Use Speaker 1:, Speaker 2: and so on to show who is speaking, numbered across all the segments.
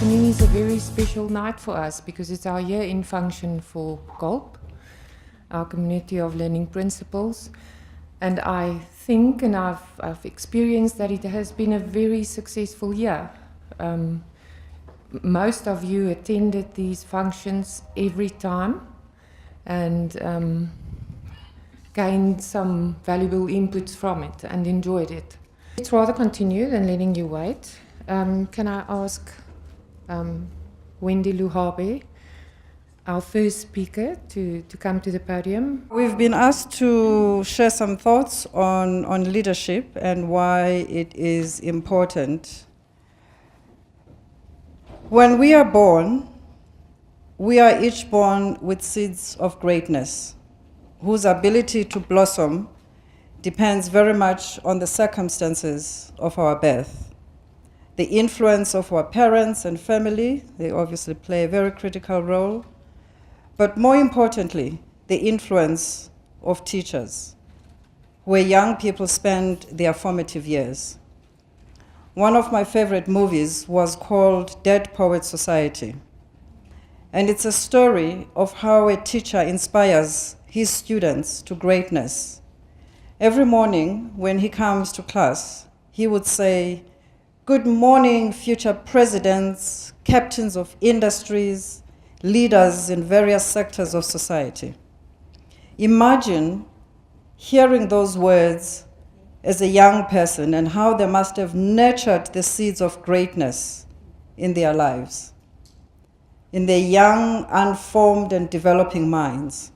Speaker 1: afternoon is a very special night for us because it's our year-end function for GOLP, our Community of Learning Principles. And I think, and I've experienced that it has been a very successful year. Most of you attended these functions every time and gained some valuable inputs from it and enjoyed it. Let's rather continue than letting you wait. Can I ask Wendy Luhabe, our first speaker, to come to the podium?
Speaker 2: We've been asked to share some thoughts on leadership and why it is important. When we are born, we are each born with seeds of greatness, whose ability to blossom depends very much on the circumstances of our birth. The influence of our parents and family, they obviously play a very critical role, but more importantly, the influence of teachers, where young people spend their formative years. One of my favorite movies was called Dead Poets Society, and it's a story of how a teacher inspires his students to greatness. Every morning when he comes to class, he would say, "Good morning, future presidents, captains of industries, leaders in various sectors of society." Imagine hearing those words as a young person and how they must have nurtured the seeds of greatness in their lives, in their young, unformed, and developing minds.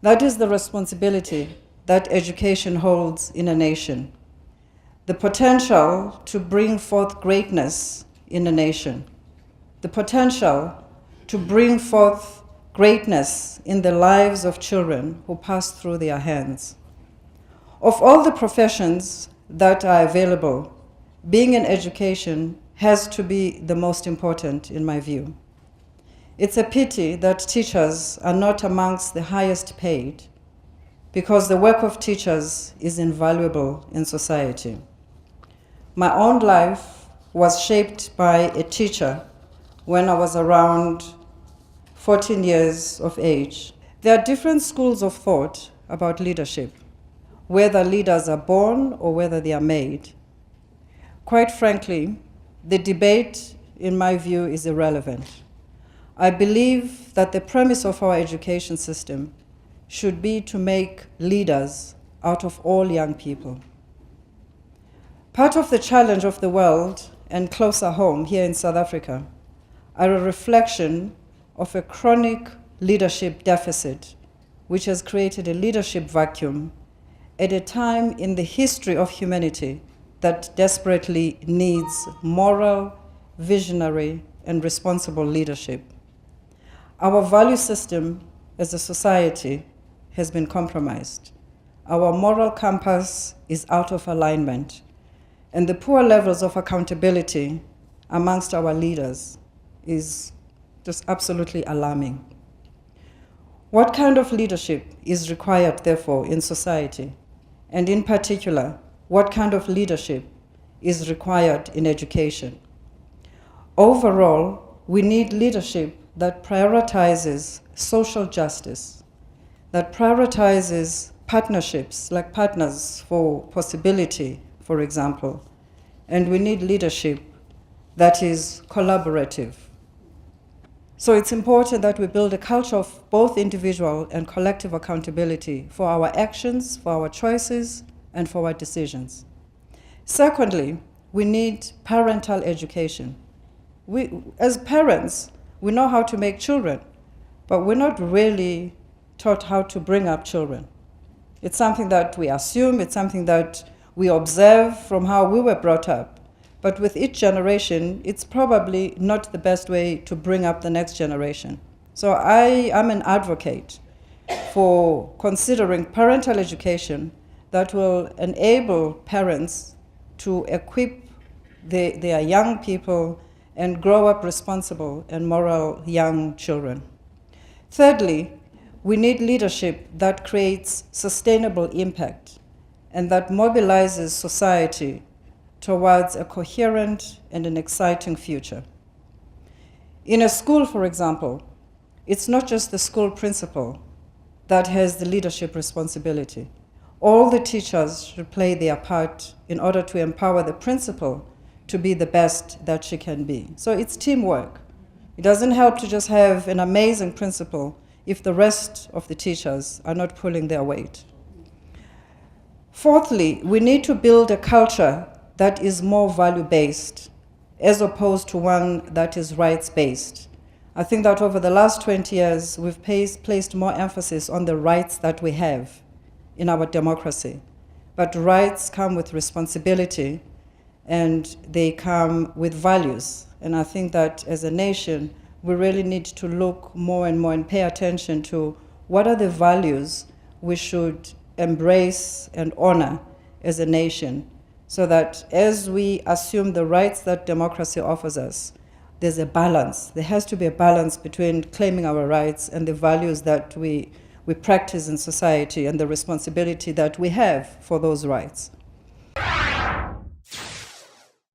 Speaker 2: That is the responsibility that education holds in a nation. The potential to bring forth greatness in a nation. The potential to bring forth greatness in the lives of children who pass through their hands. Of all the professions that are available, being in education has to be the most important in my view. It's a pity that teachers are not amongst the highest paid, because the work of teachers is invaluable in society. My own life was shaped by a teacher when I was around 14 years of age. There are different schools of thought about leadership, whether leaders are born or whether they are made. Quite frankly, the debate, in my view, is irrelevant. I believe that the premise of our education system should be to make leaders out of all young people. Part of the challenge of the world and closer home here in South Africa are a reflection of a chronic leadership deficit, which has created a leadership vacuum at a time in the history of humanity that desperately needs moral, visionary, and responsible leadership. Our value system as a society has been compromised. Our moral compass is out of alignment, and the poor levels of accountability amongst our leaders is just absolutely alarming. What kind of leadership is required, therefore, in society? And in particular, what kind of leadership is required in education? Overall, we need leadership that prioritizes social justice, that prioritizes partnerships, like Partners for Possibility, for example. And we need leadership that is collaborative. So it's important that we build a culture of both individual and collective accountability for our actions, for our choices, and for our decisions. Secondly, we need parental education. As parents, we know how to make children, but we're not really taught how to bring up children. It's something that we assume, it's something that we observe from how we were brought up. But with each generation, it's probably not the best way to bring up the next generation. So I am an advocate for considering parental education that will enable parents to equip their young people and grow up responsible and moral young children. Thirdly, we need leadership that creates sustainable impact and that mobilizes society towards a coherent and an exciting future. In a school, for example, it's not just the school principal that has the leadership responsibility. All the teachers should play their part in order to empower the principal to be the best that she can be. So it's teamwork. It doesn't help to just have an amazing principal if the rest of the teachers are not pulling their weight. Fourthly, we need to build a culture that is more value-based as opposed to one that is rights-based. I think that over the last 20 years, we've placed more emphasis on the rights that we have in our democracy. But rights come with responsibility, and they come with values. And I think that as a nation, we really need to look more and more and pay attention to what are the values we should embrace and honor as a nation, so that as we assume the rights that democracy offers us, there's a balance. There has to be a balance between claiming our rights and the values that we practice in society and the responsibility that we have for those rights.